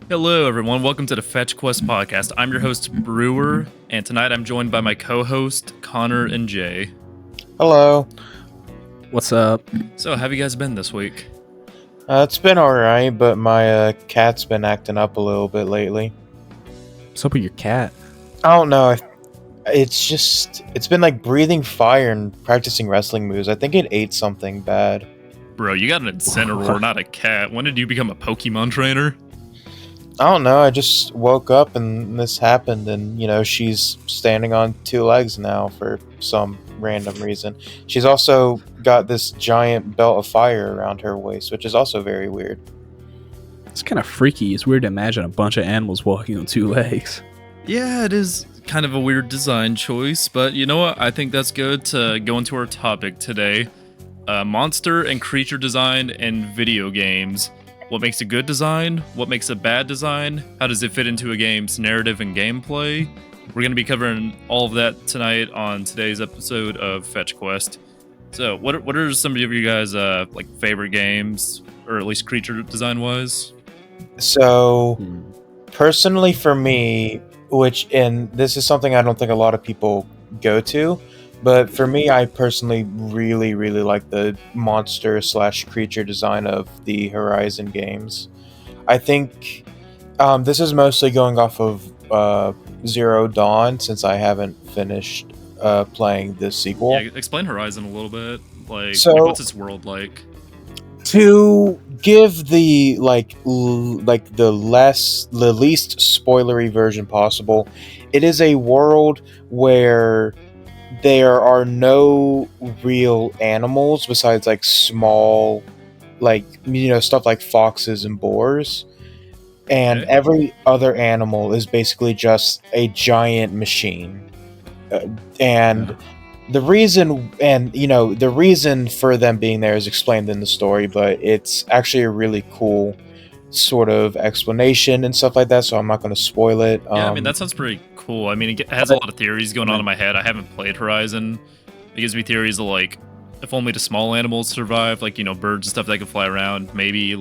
Hello, everyone. Welcome to the Fetch Quest podcast. I'm your host, Brewer, and tonight I'm joined by my co-host, Connor and Jay. Hello. What's up? So, how have you guys been this week? It's been alright, but my cat's been acting up a little bit lately. What's up with your cat? I don't know. It's been like breathing fire and practicing wrestling moves. I think it ate something bad. Bro, you got an Incineroar, not a cat. When did you become a Pokemon trainer? I don't know. I just woke up and this happened, and she's standing on two legs now for some random reason. She's also got this giant belt of fire around her waist, which is also very weird. It's kind of freaky. It's weird to imagine a bunch of animals walking on two legs. Yeah, it is kind of a weird design choice, but you know what? I think that's good to go into our topic today. Monster and creature design in video games. What makes a good design? What makes a bad design? How does it fit into a game's narrative and gameplay? We're going to be covering all of that tonight on today's episode of Fetch Quest. So, what are some of you guys' favorite games, or at least creature design wise? So, personally for me, and this is something I don't think a lot of people go to, but for me, I personally really, really like the monster/creature design of the Horizon games. I think this is mostly going off of Zero Dawn, since I haven't finished playing the sequel. Yeah, explain Horizon a little bit. Like what's its world like? To give the the least spoilery version possible, it is a world where there are no real animals besides small stuff like foxes and boars, and Okay. every other animal is basically just a giant machine. And the reason for them being there is explained in the story, but it's actually a really cool sort of explanation and stuff like that, so I'm not going to spoil it. Yeah, I mean, that sounds pretty cool. I mean, it has a lot of theories going on in my head. I haven't played Horizon. It gives me theories of, if only the small animals survived, birds and stuff that can fly around, maybe,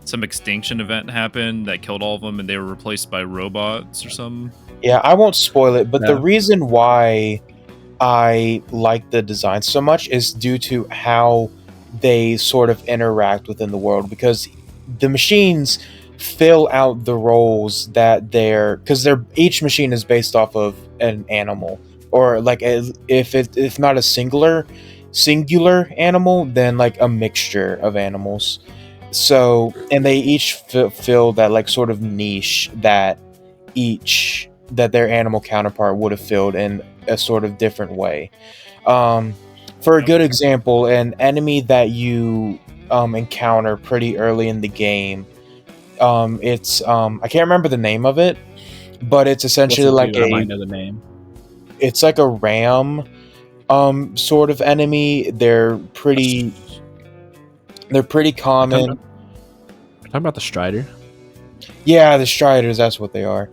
some extinction event happened that killed all of them and they were replaced by robots or something. Yeah, I won't spoil it, but No. the reason why I like the design so much is due to how they sort of interact within the world, because the machines fill out the roles that because each machine is based off of an animal, or if not a singular animal, then a mixture of animals. So, and they each fill that sort of niche that their animal counterpart would have filled in a sort of different way. For a good example, an enemy that you encounter pretty early in the game, it's I can't remember the name of it, but it's essentially I might know the name. It's like a ram sort of enemy. They're pretty common. Talking about the Strider? Yeah, the Striders, that's what they are.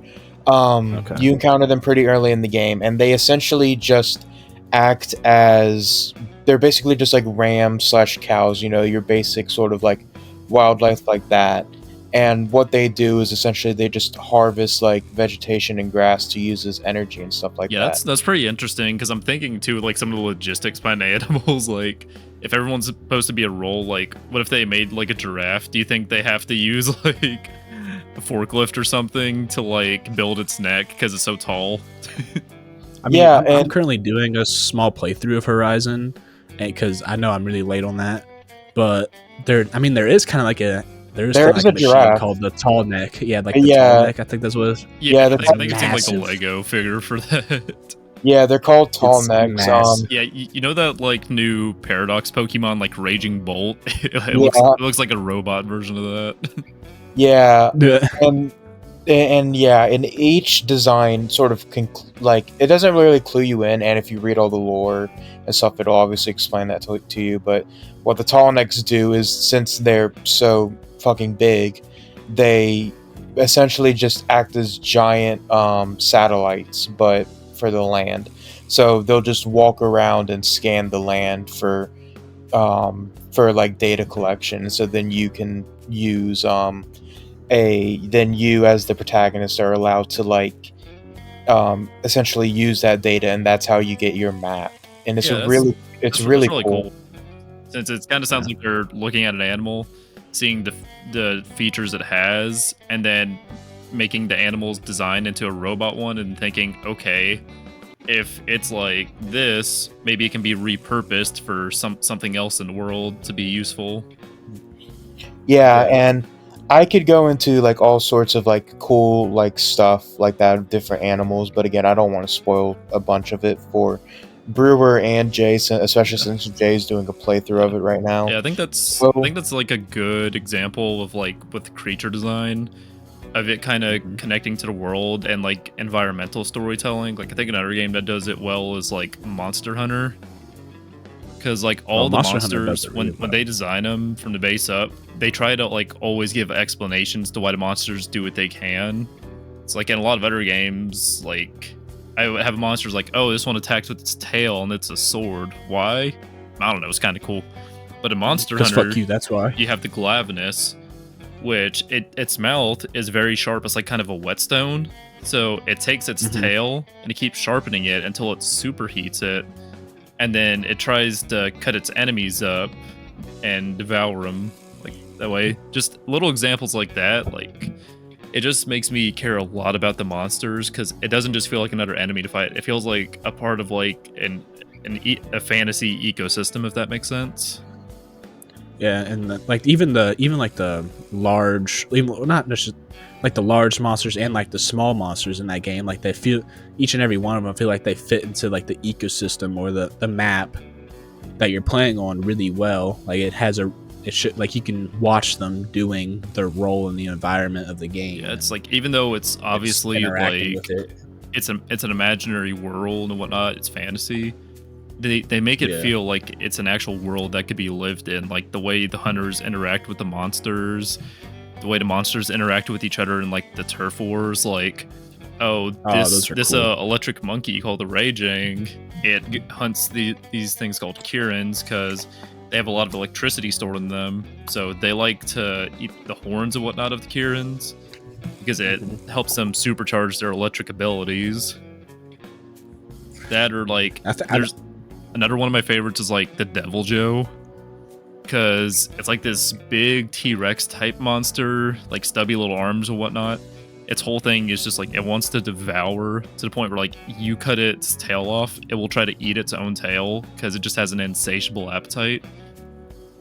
Okay. You encounter them pretty early in the game, and they essentially just act as... They're basically just like rams/cows, your basic sort of wildlife like that. And what they do is essentially they just harvest vegetation and grass to use as energy and stuff like that. Yeah, that's pretty interesting, because I'm thinking too, some of the logistics behind the animals, if everyone's supposed to be a role, what if they made a giraffe? Do you think they have to use a forklift or something to build its neck because it's so tall? I mean, yeah, I'm currently doing a small playthrough of Horizon, because I know I'm really late on that. But there is kind of there's a giraffe called the Tall Neck. Yeah, Tall Neck. I think that's what it is. Yeah, I think it's in the Lego figure for that. Yeah, they're called Tall Necks. Yeah, you know that new Paradox Pokemon, Raging Bolt? It looks like a robot version of that. Yeah, and yeah, in each design sort of it doesn't really clue you in, and if you read all the lore and stuff, it'll obviously explain that to you. But what the Tall Necks do is, since they're so fucking big, they essentially just act as giant satellites, but for the land. So they'll just walk around and scan the land for data collection. So then you can use then you as the protagonist are allowed to like essentially use that data, and that's how you get your map. And it's that's really cool. Since it kind of sounds like they're looking at an animal, seeing the features it has, and then making the animal's design into a robot one, and thinking, okay, if it's like this, maybe it can be repurposed for something else in the world to be useful. Yeah, and I could go into like all sorts of like cool like stuff like that of different animals, but again, I don't want to spoil a bunch of it for Brewer and Jason, especially since Jay's doing a playthrough of it right now. Yeah, I think that's like a good example of like with creature design, of it kind of connecting to the world and like environmental storytelling. Like I think another game that does it well is like Monster Hunter, because like all the monsters when they design them from the base up, they try to like always give explanations to why the monsters do what they can. It's like in a lot of other games, like I would have monsters like, oh, this one attacks with its tail and it's a sword. Why? I don't know. It's kind of cool. But in Monster Hunter, fuck you, that's why you have the Glavenus, which its mouth is very sharp. It's like kind of a whetstone. So it takes its tail and it keeps sharpening it until it superheats it, and then it tries to cut its enemies up and devour them like that way. Just little examples like that, like it just makes me care a lot about the monsters, because it doesn't just feel like another enemy to fight. It feels like a part of like a fantasy ecosystem, if that makes sense. Yeah, and like even like the large, not just like the large monsters and like the small monsters in that game, like they feel, each and every one of them feel like they fit into like the ecosystem or the map that you're playing on really well. Like it should, like you can watch them doing their role in the environment of the game. Yeah, it's like, even though it's obviously like it's an imaginary world and whatnot, it's fantasy. They make it feel like it's an actual world that could be lived in, like the way the hunters interact with the monsters, the way the monsters interact with each other in like the turf wars. Like, this cool. Electric monkey called the Raging, it hunts these things called Kirins because they have a lot of electricity stored in them. So they like to eat the horns and whatnot of the Kirins because it helps them supercharge their electric abilities. That, or like there's another one of my favorites is like the Devil Joe, because it's like this big T-Rex type monster, like stubby little arms and whatnot. Its whole thing is just like it wants to devour, to the point where like you cut its tail off, it will try to eat its own tail because it just has an insatiable appetite.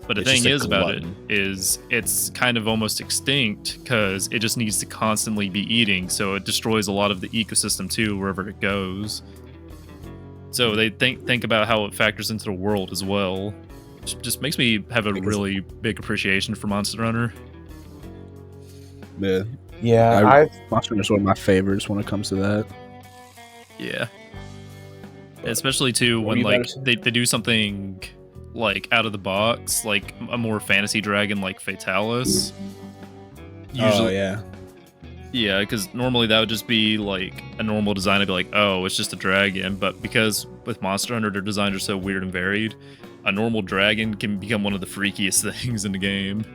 But the thing is about it is it's kind of almost extinct because it just needs to constantly be eating, so it destroys a lot of the ecosystem too wherever it goes. So they think about how it factors into the world as well. Just makes me have a really big appreciation for Monster Hunter. Yeah, Monster Hunter is one of my favorites when it comes to that. Yeah, especially too when like they do something like out of the box, like a more fantasy dragon like Fatalis. Usually, yeah, because normally that would just be like a normal design. I'd be like, oh, it's just a dragon. But because with Monster Hunter, their designs are so weird and varied, a normal dragon can become one of the freakiest things in the game.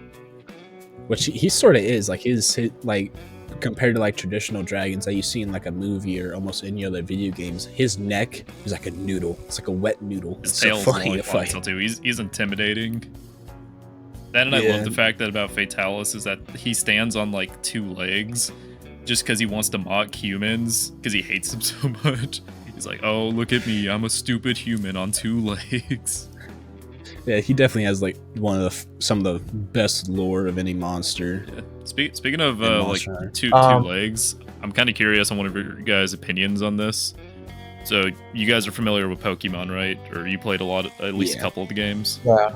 Which he sort of is. Like his like, compared to like traditional dragons that you see in like a movie or almost any other video games, his neck is like a noodle. It's like a wet noodle. His tail's so funny to fight. Too. He's intimidating. That, and I love the fact that about Fatalis is that he stands on like 2 legs just because he wants to mock humans because he hates them so much. He's like, oh, look at me, I'm a stupid human on 2 legs. Yeah, he definitely has like some of the best lore of any monster. Yeah. Speaking of like two legs, I'm kind of curious on one of your guys' opinions on this. So you guys are familiar with Pokemon, right? Or you played at least a couple of the games? Yeah.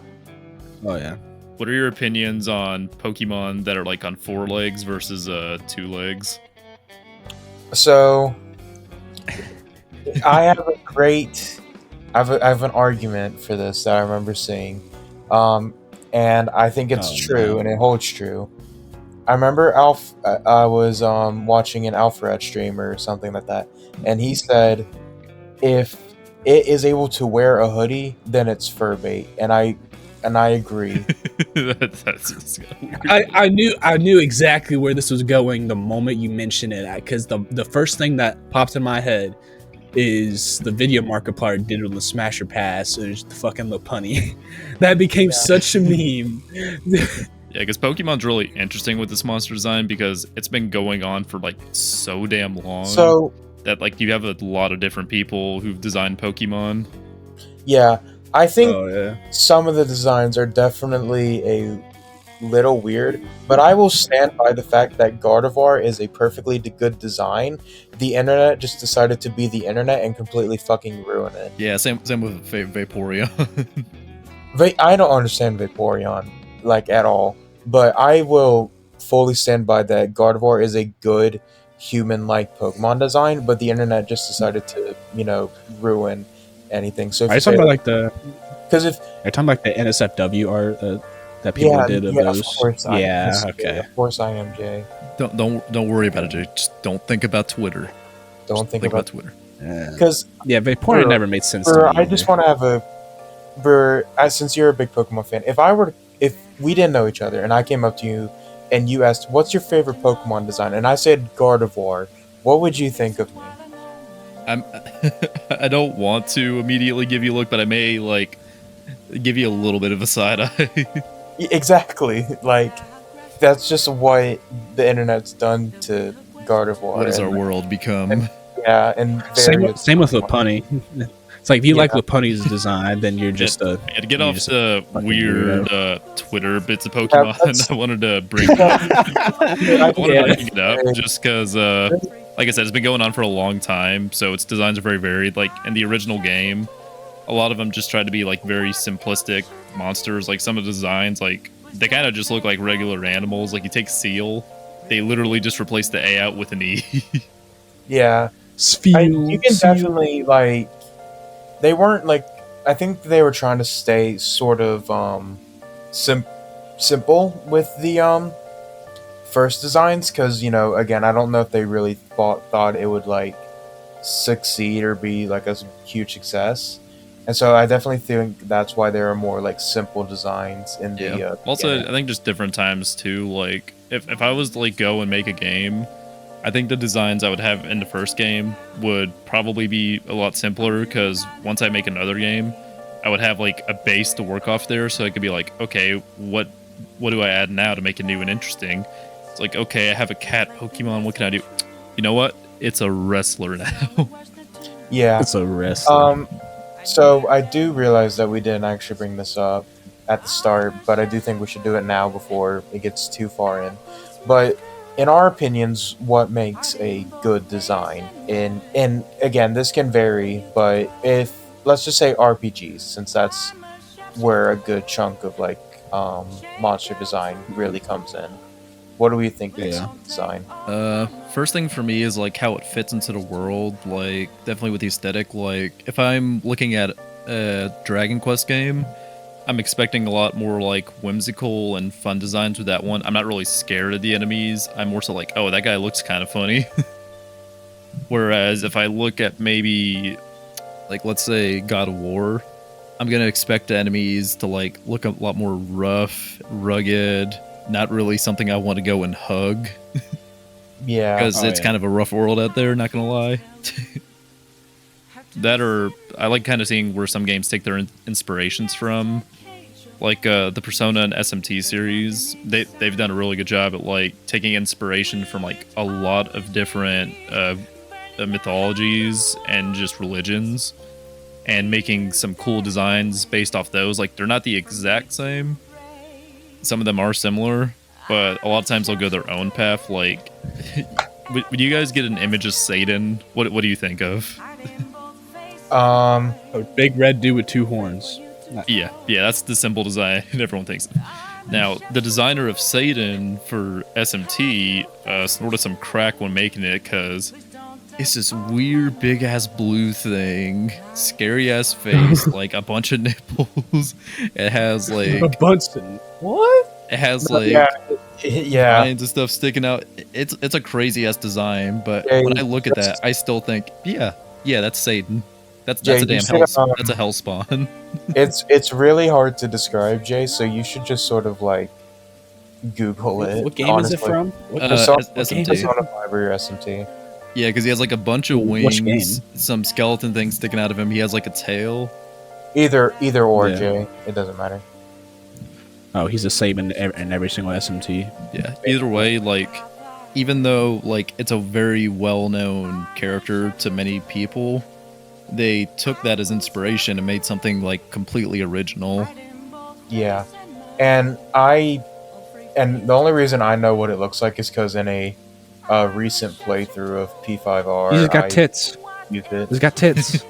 Oh yeah. What are your opinions on Pokemon that are like on 4 legs versus 2 legs? So I have I have an argument for this that I remember seeing, and I think it's true, and it holds true. I remember I was watching an Alfred streamer or something like that, and he said if it is able to wear a hoodie, then it's fur bait, and I agree. That's I knew exactly where this was going the moment you mentioned it, because the first thing that popped in my head is the video Markiplier did on the Smasher Pass. It was the fucking Lopunny. That became such a meme. Yeah, because Pokemon's really interesting with this monster design because it's been going on for like so damn long. So that like you have a lot of different people who've designed Pokemon. Yeah, I think some of the designs are definitely a little weird, but I will stand by the fact that Gardevoir is a perfectly good design. The internet just decided to be the internet and completely fucking ruin it. Yeah, same with Vaporeon. I don't understand Vaporeon, like, at all, but I will fully stand by that Gardevoir is a good human-like Pokemon design, but the internet just decided to, ruin anything. So if are you talking about like the? Because if you're talking about like the NSFW art that people did of those. Of course okay. Of course I am, Jay. Don't worry about it, Jay. Just don't think about Twitter. Don't think about Twitter. Because Vaporeon never made sense to me. I just want to have since you're a big Pokemon fan, if we didn't know each other and I came up to you and you asked, "What's your favorite Pokemon design?" and I said Gardevoir, what would you think of me? I don't want to immediately give you a look, but I may like give you a little bit of a side eye. Exactly. Like, that's just what the internet's done to Gardevoir. What has our world become? And same with Lopunny. It's like if you like Lopunny's design, then you're just to get off the weird Twitter bits of Pokemon. I wanted to bring it up just because, like I said, it's been going on for a long time, so its designs are very varied. Like in the original game, a lot of them just tried to be like very simplistic monsters. Like some of the designs, like they kind of just look like regular animals. Like you take Seal, they literally just replaced the A out with an E. Yeah, you can definitely like. They weren't like. I think they were trying to stay sort of simple with the first designs because again I don't know if they really thought it would like succeed or be like a huge success. And so I definitely think that's why there are more like simple designs in the. Also, I think just different times too. Like if I was to like go and make a game, I think the designs I would have in the first game would probably be a lot simpler because once I make another game, I would have like a base to work off there. So it could be like, okay, what do I add now to make it new and interesting? It's like, okay, I have a cat Pokemon. What can I do? You know what? It's a wrestler now. Yeah, it's a wrestler. So I do realize that we didn't actually bring this up at the start, but I do think we should do it now before it gets too far in. But in our opinions, what makes a good design? And again, this can vary, but if let's just say RPGs, since that's where a good chunk of like monster design really comes in. What do we think makes a good design? First thing for me is like how it fits into the world. Like definitely with the aesthetic. Like if I'm looking at a Dragon Quest game, I'm expecting a lot more like whimsical and fun designs with that one. I'm not really scared of the enemies. I'm more so like, oh, that guy looks kind of funny. Whereas if I look at maybe like let's say God of War, I'm gonna expect the enemies to like look a lot more rough, rugged, not really something I want to go and hug. Yeah, because it's kind of a rough world out there, not gonna lie. That or I like kind of seeing where some games take their inspirations from, like the Persona and SMT series. They've done a really good job at like taking inspiration from like a lot of different mythologies and just religions, and making some cool designs based off those. Like they're not the exact same. Some of them are similar, but a lot of times they'll go their own path. Like, would you guys get an image of Satan? What do you think of? A big red dude with two horns. Yeah, that's the simple design everyone thinks of. Now, the designer of Satan for SMT snorted some crack when making it because it's this weird big-ass blue thing, scary-ass face, like a bunch of nipples. It has like... A bunch of... What? It has like lines and stuff sticking out. It's a crazy-ass design, but when I look at that, I still think, yeah, that's Satan. That's Jay, a damn that's a hell spawn. it's really hard to describe, Jay. So you should just sort of like Google it. What game honestly. is it from? Persona 5 or SMT. Yeah, because he has like a bunch of Which wings, game? some skeleton things sticking out of him. He has like a tail. Either or, Jay. It doesn't matter. Oh, he's the same in every single SMT. Yeah. Either way, like, even though like it's a very well-known character to many people, they took that as inspiration and made something like completely original. Yeah, and the only reason I know what it looks like is because in a recent playthrough of P5R, He just got tits. He's got tits.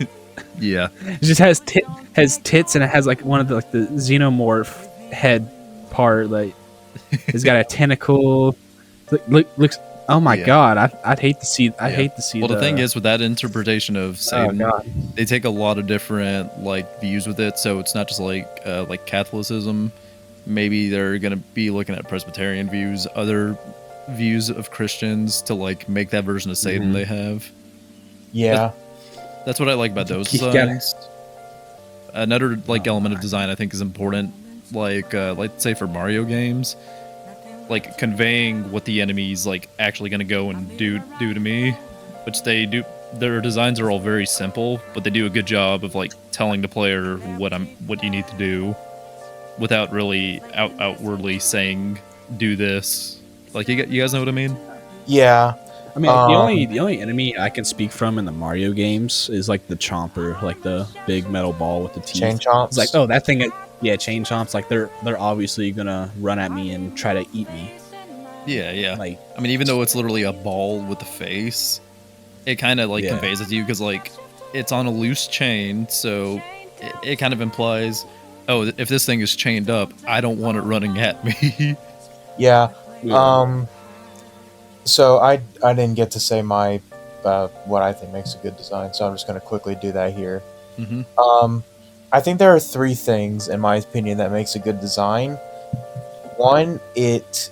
Yeah, it just has tits, and it has like one of the xenomorph head part. Like, it's got a tentacle. Looks. Oh my god! I'd hate to see. Hate to see. Well, the thing is, with that interpretation of Satan, they take a lot of different like views with it. So it's not just like Catholicism. Maybe they're gonna be looking at Presbyterian views, other views of Christians to like make that version of Satan they have. Yeah, that's what I like about those designs. Another like element of design I think is important, like say for Mario games, like conveying what the enemy's like actually gonna go and do to me, which they do. Their designs are all very simple, but they do a good job of like telling the player what you need to do, without really outwardly saying do this. Like you guys know what I mean? Yeah. I mean, the only enemy I can speak from in the Mario games is like the Chomper, like the big metal ball with the teeth. Chain Chomps. It's like, oh, that thing. Yeah, Chain Chomps. Like they're obviously gonna run at me and try to eat me. Yeah. Like, I mean, even though it's literally a ball with a face, it kind of like conveys it to you because like it's on a loose chain, so it kind of implies, oh, if this thing is chained up, I don't want it running at me. Yeah. So I didn't get to say my what I think makes a good design, so I'm just going to quickly do that here. I think there are three things, in my opinion, that makes a good design. One, it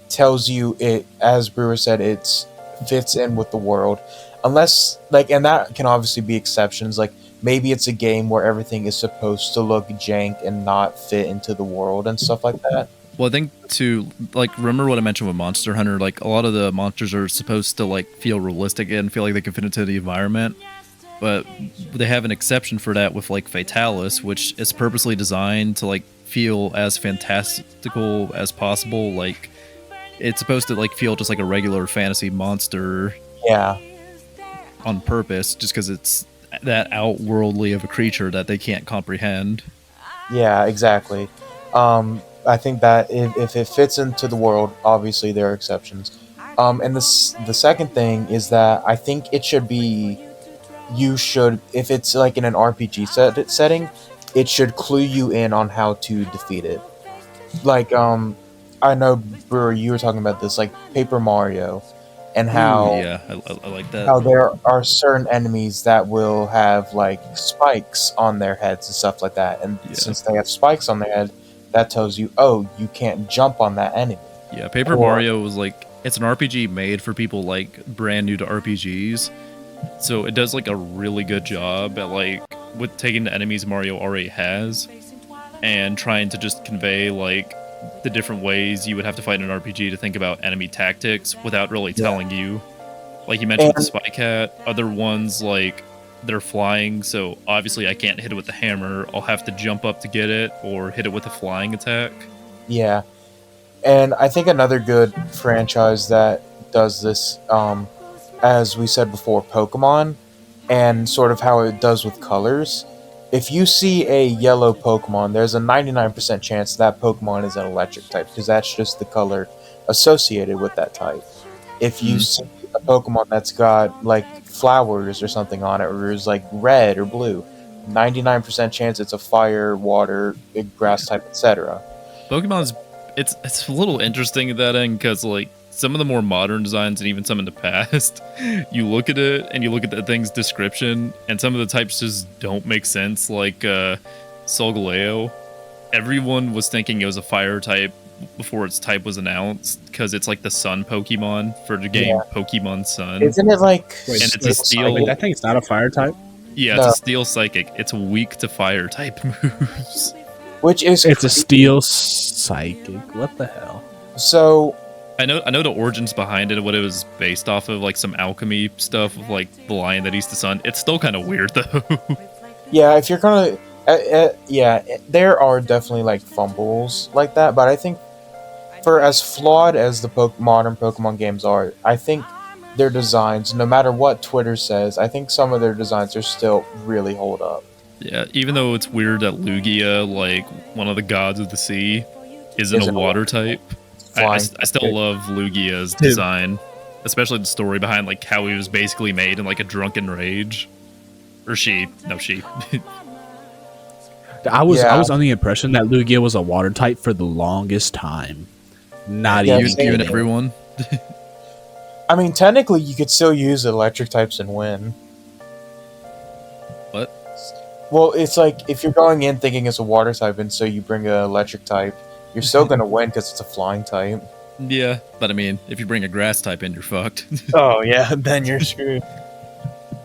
tells you as Brewer said, it fits in with the world, unless and that can obviously be exceptions. Like maybe it's a game where everything is supposed to look jank and not fit into the world and stuff like that. Well, I think remember what I mentioned with Monster Hunter, like a lot of the monsters are supposed to like feel realistic and feel like they can fit into the environment, but they have an exception for that with like Fatalis, which is purposely designed to like feel as fantastical as possible. Like it's supposed to like feel just like a regular fantasy monster. Yeah. On purpose, just because it's that outworldly of a creature that they can't comprehend. Yeah, exactly. I think that if it fits into the world, obviously there are exceptions. And the second thing is that I think it should be, if it's like in an RPG setting, it should clue you in on how to defeat it. Like, I know, Brewer, you were talking about this, like Paper Mario, and how I like that. How there are certain enemies that will have like spikes on their heads and stuff like that, and since they have spikes on their head, that tells you, oh, you can't jump on that enemy. Yeah, Paper Mario was like, it's an RPG made for people like brand new to RPGs, so it does like a really good job at like with taking the enemies Mario already has and trying to just convey like the different ways you would have to fight in an RPG to think about enemy tactics without really telling you. Like you mentioned the Spike Cat, other ones like they're flying, so obviously I can't hit it with the hammer. I'll have to jump up to get it or hit it with a flying attack. Yeah. And I think another good franchise that does this, as we said before, Pokemon, and sort of how it does with colors. If you see a yellow Pokemon, there's a 99% chance that Pokemon is an electric type, because that's just the color associated with that type. If you see a Pokemon that's got like flowers or something on it, or is like red or blue, 99% chance it's a fire, water, big grass type, etc. Pokemon's it's a little interesting at that end, because like some of the more modern designs and even some in the past, you look at it and you look at the thing's description and some of the types just don't make sense. Like Solgaleo, everyone was thinking it was a fire type before its type was announced, because it's like the sun Pokemon for the game Pokemon Sun. Isn't it like... and it's a steel... Wait, that thing's not a fire type? Yeah, it's a steel psychic. It's weak to fire type moves. Which is it's a steel psychic. What the hell? So I know the origins behind it, what it was based off of, like some alchemy stuff of like the lion that eats the sun. It's still kind of weird though. yeah, if you're gonna, there are definitely like fumbles like that, but I think for as flawed as the modern Pokemon games are, I think their designs, no matter what Twitter says, I think some of their designs are still really hold up. Yeah, even though it's weird that Lugia, like one of the gods of the sea, isn't a water type. I still love Lugia's design, especially the story behind like how he was basically made in like a drunken rage. Or she. I was under the impression that Lugia was a water type for the longest time. Not even everyone. I mean, technically, you could still use electric types and win. What? Well, it's like if you're going in thinking it's a water type, and so you bring an electric type, you're still gonna win because it's a flying type. Yeah, but I mean, if you bring a grass type in, you're fucked. Oh yeah, then you're screwed.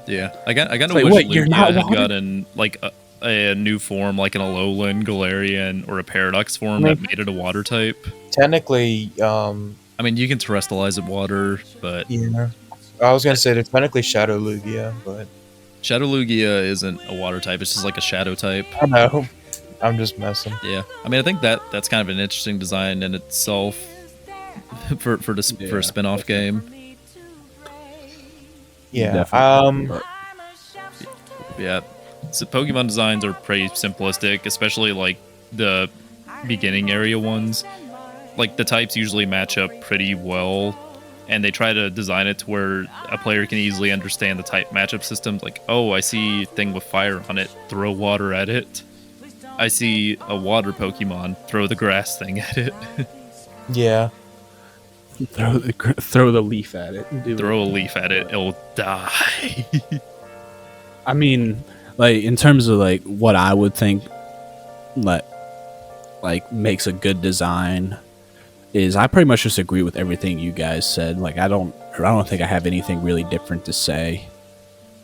Yeah, I got no wish Lugia had gotten like a new form, like an Alolan, Galarian, or a Paradox form that made it a water type. Technically, I mean, you can terrestrialize it water, but yeah, I was gonna say they're technically Shadow Lugia, but Shadow Lugia isn't a water type; it's just like a shadow type. I know. I'm just messing. Yeah, I mean, I think that's kind of an interesting design in itself for a spin-off game. Yeah. Yeah. So Pokemon designs are pretty simplistic, especially like the beginning area ones. Like the types usually match up pretty well, and they try to design it to where a player can easily understand the type matchup systems. Like, oh, I see a thing with fire on it, throw water at it. I see a water Pokemon, throw the grass thing at it. Yeah. Throw the leaf at it. Throw a leaf at it, it'll die. I mean, like in terms of like what I would think, like makes a good design, is I pretty much just agree with everything you guys said. Like I don't think I have anything really different to say,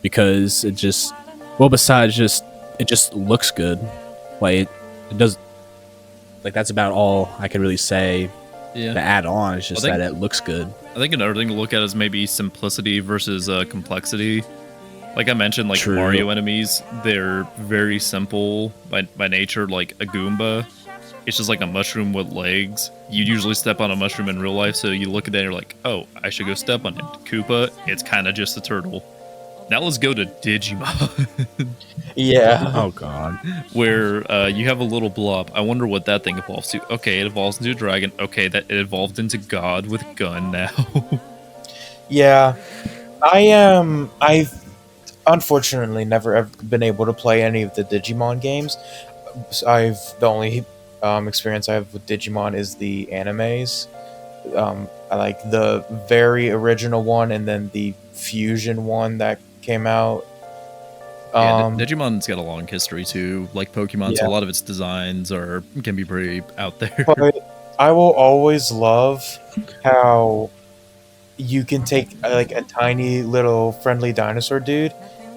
because it just, well, besides just it just looks good. Like it does. Like that's about all I can really say. Yeah. To add on, it's just that it looks good. I think another thing to look at is maybe simplicity versus complexity. Like I mentioned, like True. Mario enemies, they're very simple by nature. Like a Goomba, it's just like a mushroom with legs. You usually step on a mushroom in real life, so you look at that and you're like, oh, I should go step on it. Koopa, it's kind of just a turtle. Now let's go to Digimon. Yeah. Oh god. Where you have a little blob. I wonder what that thing evolves to. Okay, it evolves into a dragon. Okay, that it evolved into God with a gun now. Yeah. I've unfortunately never ever been able to play any of the Digimon games. The only experience I have with Digimon is the animes. I like the very original one and then the fusion one that came out. Yeah, Digimon's got a long history too, like Pokemon. So a lot of its designs can be pretty out there. But I will always love how you can take like a tiny little friendly dinosaur dude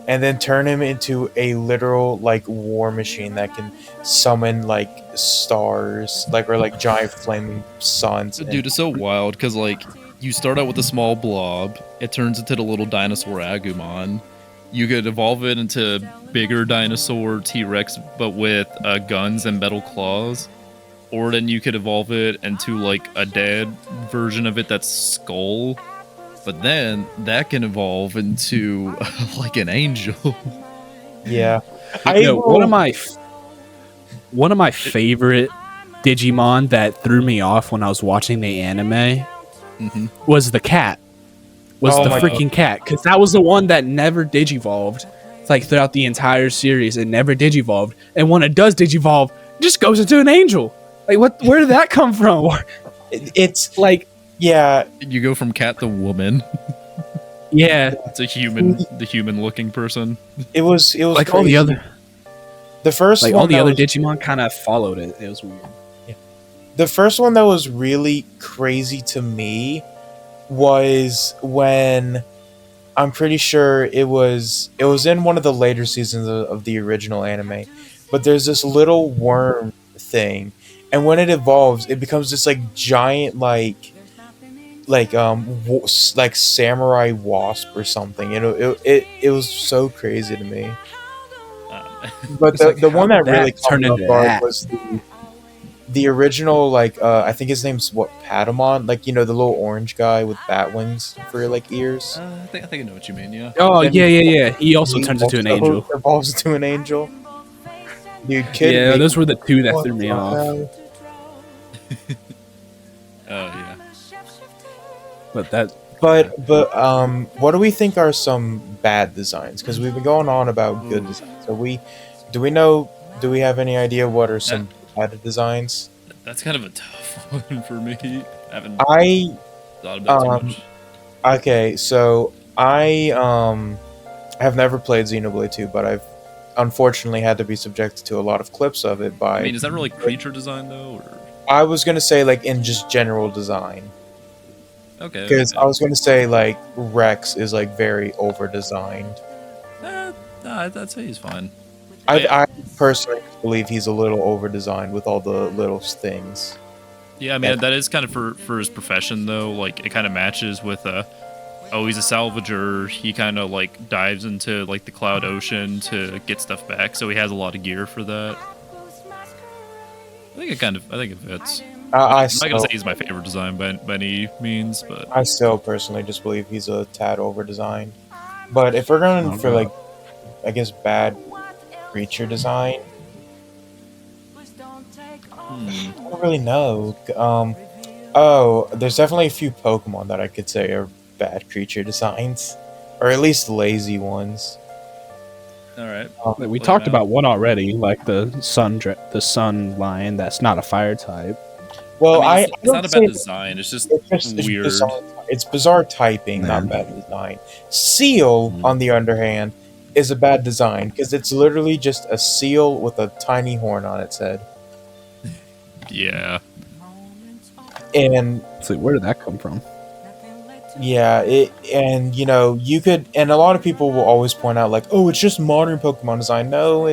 and then turn him into a literal like war machine that can summon like stars, like, or like giant flaming suns. Dude, it's so wild because like you start out with a small blob, it turns into the little dinosaur Agumon. You could evolve it into bigger dinosaur T-Rex, but with guns and metal claws. Or then you could evolve it into like a dead version of it that's Skull. But then that can evolve into like an angel. Yeah. One of my favorite Digimon that threw me off when I was watching the anime was the cat. Freaking cat, because that was the one that never digivolved. It's like throughout the entire series, it never digivolved, and when it does digivolve, it just goes into an angel. Like, what? Where did that come from? It's like, yeah, you go from cat to woman. Yeah, it's a human, the human-looking person. It was like crazy. all the other. The first like one all the other Digimon kind of followed it. It was weird. Yeah. The first one that was really crazy to me was when I'm pretty sure it was in one of the later seasons of the original anime, but there's this little worm thing, and when it evolves, it becomes this like giant like samurai wasp or something. It was so crazy to me. But It's like, the how one did that really that caught turn me off into guard that? was the original, like I think his name's what, Patamon, like the little orange guy with bat wings for like ears. I think I know what you mean. Yeah. Oh Then yeah, yeah, yeah. He also he turns into an also angel. evolves into an angel. Dude, kid Yeah, made those were the two that what threw me the off. hell? Oh yeah. But that, What do we think are some bad designs? Because we've been going on about good Ooh. designs. Do we know? Do we have any idea what are That some bad designs? that's kind of a tough one for me. I haven't I thought about too um much. okay, so I have never played Xenoblade 2, but I've unfortunately had to be subjected to a lot of clips of it I by. mean, is that really creature design though, or I was gonna say like in just general design, okay, because I okay. was gonna say like Rex is like very over designed. Nah, I'd say he's fine. But I yeah, I personally believe he's a little over designed with all the little things. yeah. I And mean, that is kind of for his profession though. Like it kind of matches with oh, he's a salvager. He kind of like dives into like the cloud ocean to get stuff back, so he has a lot of gear for that. I think it fits. I I'm not gonna say still he's my favorite design by any means, but I still personally just believe he's a tad over designed. But if we're going oh for god, like, I guess, bad creature design, I don't really know. Oh, there's definitely a few Pokemon that I could say are bad creature designs, or at least lazy ones. all right. like, we Um, Lay 'em talked out. about one already, like the sun lion. That's not a fire type. I well, mean, I it's not don't a bad say design. It's just it's weird. bizarre. It's bizarre typing, Nah. not bad design. Seal, on the other hand, is a bad design because it's literally just a seal with a tiny horn on its head. Yeah. And So where did that come from? yeah, you could, and a lot of people will always point out like, oh, it's just modern Pokemon design. No,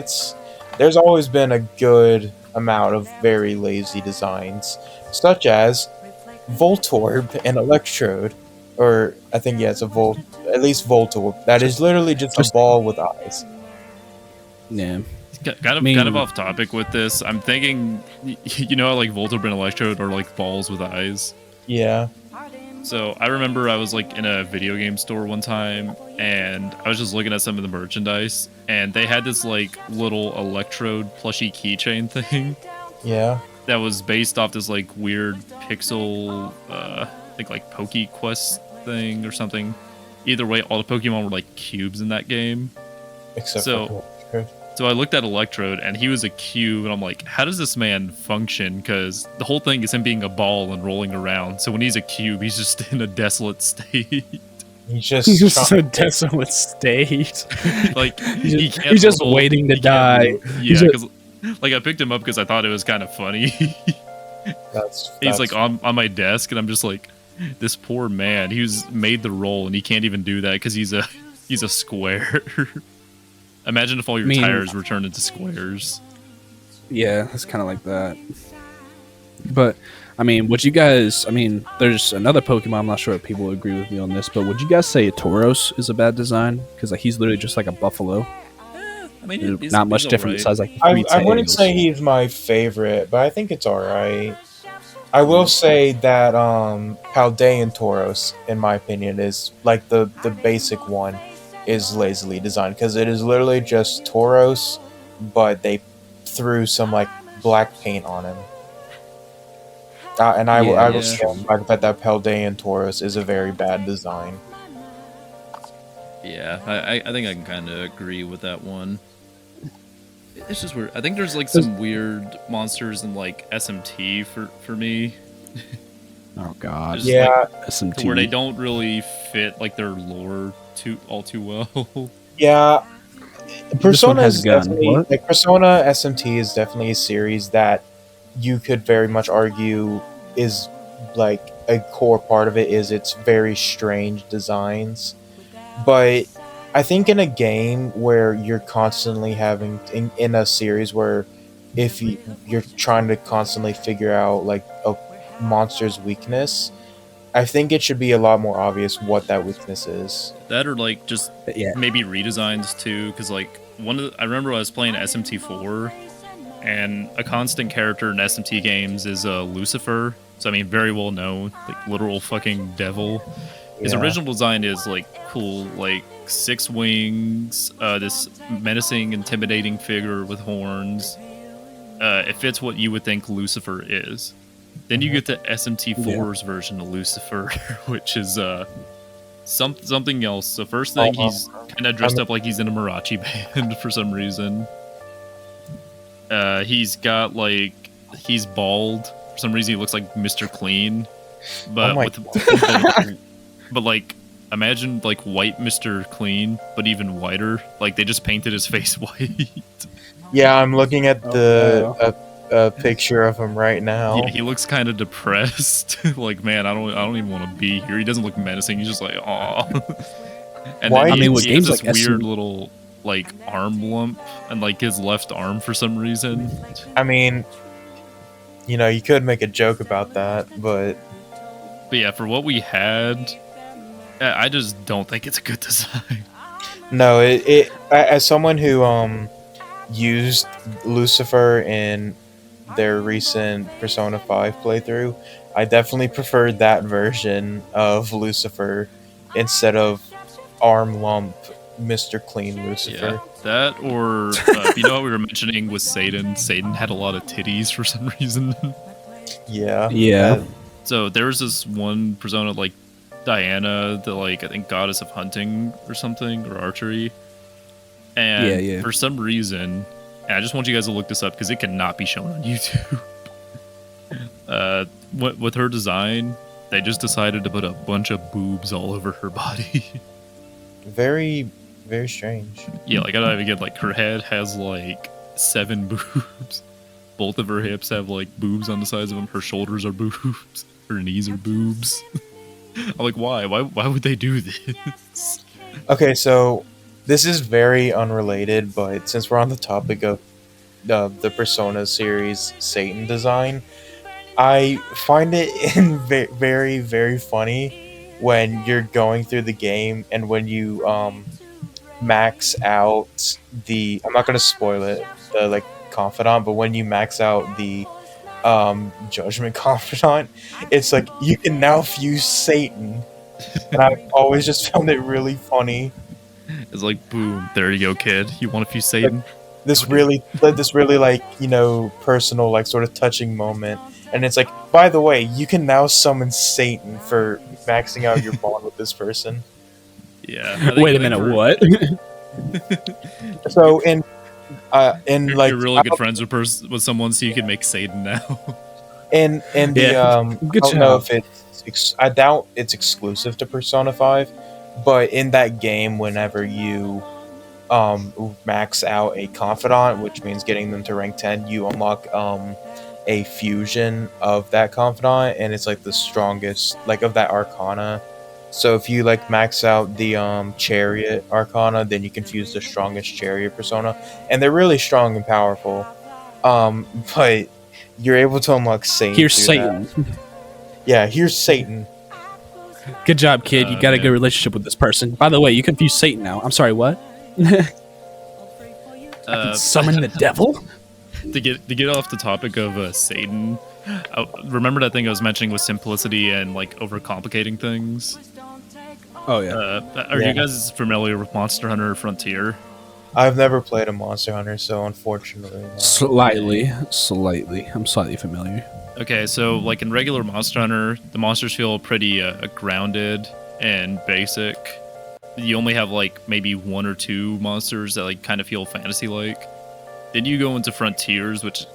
there's always been a good amount of very lazy designs, such as Voltorb and Electrode, or I think yeah, it's a at least Voltorb. That is Just, literally just a just ball with eyes. yeah. Kind I of mean, off topic with this. I'm thinking, you know, like Voltorb and Electrode are like balls with eyes. Yeah, So I remember I was like in a video game store one time, and I was just looking at some of the merchandise, and they had this like little Electrode plushy keychain thing yeah, that was based off this like weird pixel, I think like PokeQuest thing or something. Either way, all the Pokemon were like cubes in that game. except So for Electrode. So I looked at Electrode, and he was a cube, and I'm like, how does this man function? Because the whole thing is him being a ball and rolling around. So when he's a cube, he's just in a desolate state. He's just he's just trying a to desolate state. Like he's he can't. he's just roll, waiting to he can't die. move. He's Yeah, just- because like I picked him up because I thought it was kind of funny. that's He's like on my desk, and I'm just like, this poor man. He was made the roll, and he can't even do that because he's a square. Imagine if all your tires were turned into squares. Yeah, it's kind of like that. But I mean, would you guys? I mean, there's another Pokemon. I'm not sure if people agree with me on this, but would you guys say Tauros is a bad design? Because like he's literally just like a buffalo. I mean, There's not much different right. besides like the three I wouldn't tails. say he's my favorite, but I think it's alright. I will say that Paldean Tauros, in my opinion, is like the basic one is lazily designed because it is literally just Tauros, but they threw some like black paint on him. And I Yeah, will that's stand by the fact that Paldean Tauros is a very bad design. Yeah, I think I can kind of agree with that one. It's just weird. I think there's like some weird monsters in like SMT for me. Oh god. Just, Yeah, like, SMT. to where they don't really fit like their lore all too well. yeah. This one Persona has is gun. definitely What? like Persona SMT is definitely a series that you could very much argue is like a core part of it is its very strange designs. But I think in a game where you're constantly having in a series where if you're trying to constantly figure out like a monster's weakness, I think it should be a lot more obvious what that weakness is. That or like just maybe redesigns too, because like I remember when I was playing SMT4, and a constant character in SMT games is Lucifer. So I mean, very well known, like literal fucking devil. His original design is like cool, like 6 wings, this menacing, intimidating figure with horns. It fits what you would think Lucifer is. Then you get the SMT4's version of Lucifer, which is something else. So first thing, he's kind of dressed up like he's in a mariachi band for some reason. He's got like he's bald for some reason. He looks like Mr. Clean, but but like imagine like white Mr. Clean, but even whiter. Like they just painted his face white. Yeah, I'm looking at a picture of him right now. Yeah, he looks kind of depressed. Like, man, I don't even want to be here. He doesn't look menacing. He's just like, aw. And Why? then I mean, with he has games this like weird little like arm lump and like his left arm for some reason. I mean, you know, you could make a joke about that, but yeah, for what we had, I just don't think it's a good design. No, it as someone who used Lucifer in their recent Persona 5 playthrough, I definitely preferred that version of Lucifer instead of arm lump Mr. Clean Lucifer. Yeah, that or you know what we were mentioning with Satan? Satan had a lot of titties for some reason. Yeah. So there was this one Persona like Diana, the like I think goddess of hunting or something or archery. And for some reason, and I just want you guys to look this up because it cannot be shown on YouTube. With her design, they just decided to put a bunch of boobs all over her body. Very, very strange. Yeah, like I don't even get like her head has like 7 boobs. Both of her hips have like boobs on the sides of them. Her shoulders are boobs. Her knees are boobs. I'm like, why? Why would they do this? Okay, so this is very unrelated, but since we're on the topic of the Persona series Satan design, I find it very, very funny when you're going through the game and when you max out the, I'm not going to spoil it, the like confidant, but when you max out the judgment confidant, it's like you can now fuse Satan. And I've always just found it really funny. It's like, boom, there you go, kid. You want to fuse Satan? Like, this really like, you know, personal, like sort of touching moment. And it's like, by the way, you can now summon Satan for maxing out your bond with this person. Yeah. Wait a minute, what? So in like you're really good friends with someone, so you can make Satan now. in the I don't know if it's I doubt it's exclusive to Persona 5, but in that game, whenever you max out a confidant, which means getting them to rank 10, you unlock a fusion of that confidant, and it's like the strongest like of that arcana. So if you like max out the chariot arcana, then you can fuse the strongest chariot persona, and they're really strong and powerful. But you're able to unlock Satan. Here's Satan. Yeah, here's Satan. Good job, kid. You got a good relationship with this person. By the way, you can fuse Satan now. I'm sorry, what? I can summon the devil? To get off the topic of Satan, remember that thing I was mentioning with simplicity and like overcomplicating things? Oh yeah. Are you guys familiar with Monster Hunter Frontier? I've never played a Monster Hunter, so unfortunately not. Slightly. I'm slightly familiar. Okay, so like in regular Monster Hunter, the monsters feel pretty grounded and basic. You only have like maybe 1 or 2 monsters that like kind of feel fantasy-like. Then you go into Frontiers, which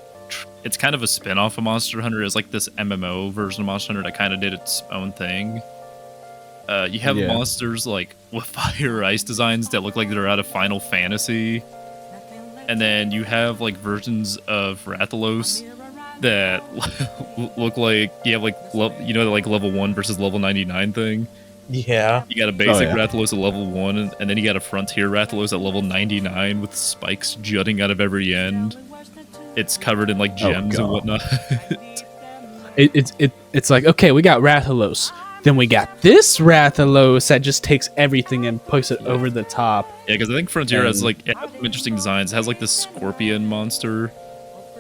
it's kind of a spin-off of Monster Hunter. It's like this MMO version of Monster Hunter that kind of did its own thing. You have monsters like with fire or ice designs that look like they're out of Final Fantasy. And then you have like versions of Rathalos that look like you have like like level 1 versus level 99 thing. Yeah. You got a basic Rathalos at level 1, and then you got a Frontier Rathalos at level 99 with spikes jutting out of every end. It's covered in like gems and whatnot. It's like, okay, we got Rathalos. Then we got this Rathalos that just takes everything and puts it over the top. Yeah, because I think Frontier has like it has some interesting designs. It has like this scorpion monster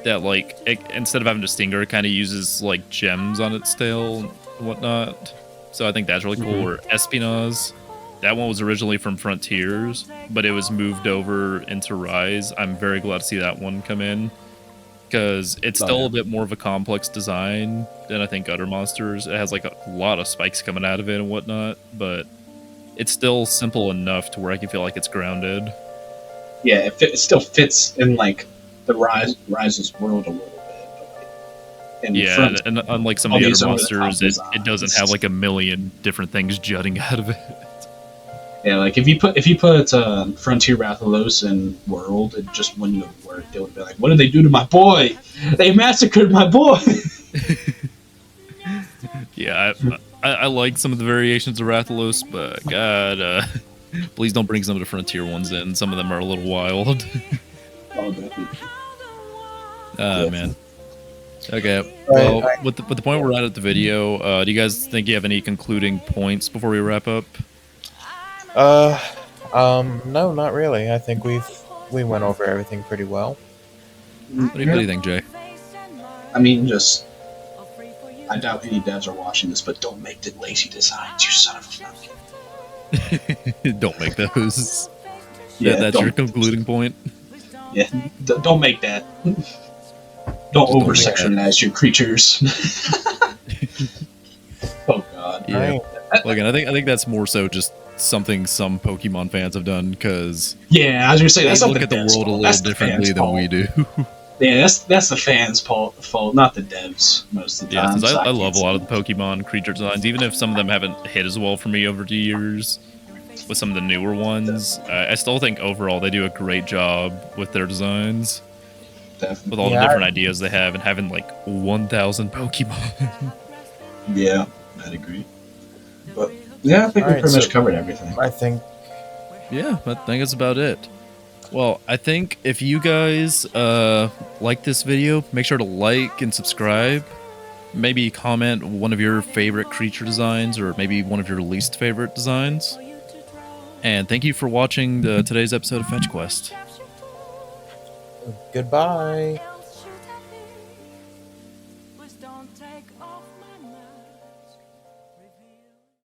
that like instead of having a stinger, it kind of uses like gems on its tail and whatnot. So I think that's really cool. Or Espinaz, that one was originally from Frontiers, but it was moved over into Rise. I'm very glad to see that one come in because it's still a bit more of a complex design than I think other monsters. It has like a lot of spikes coming out of it and whatnot, but it's still simple enough to where I can feel like it's grounded. Yeah, it still fits in like the Rise's world a little bit. Yeah, and unlike some of the other monsters, it doesn't have like a million different things jutting out of it. Yeah, like if you put Frontier Rathalos in World, it just wouldn't have worked. It would be like, what did they do to my boy? They massacred my boy. Yeah, I like some of the variations of Rathalos, but God, please don't bring some of the Frontier ones in. Some of them are a little wild. Oh, definitely. Man. Okay, well, with the point we're at the video, do you guys think you have any concluding points before we wrap up? No, not really. I think we went over everything pretty well. What do you think, Jay? I mean, I doubt any devs are watching this, but don't make the lazy designs, you son of a fucking. Don't make those. Yeah, that's your concluding point. Yeah, don't make that. Don't over-sectionize your creatures. Oh God. Yeah. Well, again, I think that's more so just something some Pokemon fans have done because I was gonna say that's they look at the world a little differently than we do. Yeah, that's the fans' fault, not the devs most of the time. Yeah, I love a lot of the Pokemon creature designs, even if some of them haven't hit as well for me over the years. With some of the newer ones, I still think overall they do a great job with their designs. Definitely. With all the different ideas they have and having like 1,000 Pokemon. Yeah, I'd agree. But yeah, I think we pretty much covered everything. I think that's about it. Well, I think if you guys like this video, make sure to like and subscribe. Maybe comment one of your favorite creature designs or maybe one of your least favorite designs. And thank you for watching today's episode of Fetch Quest. Goodbye.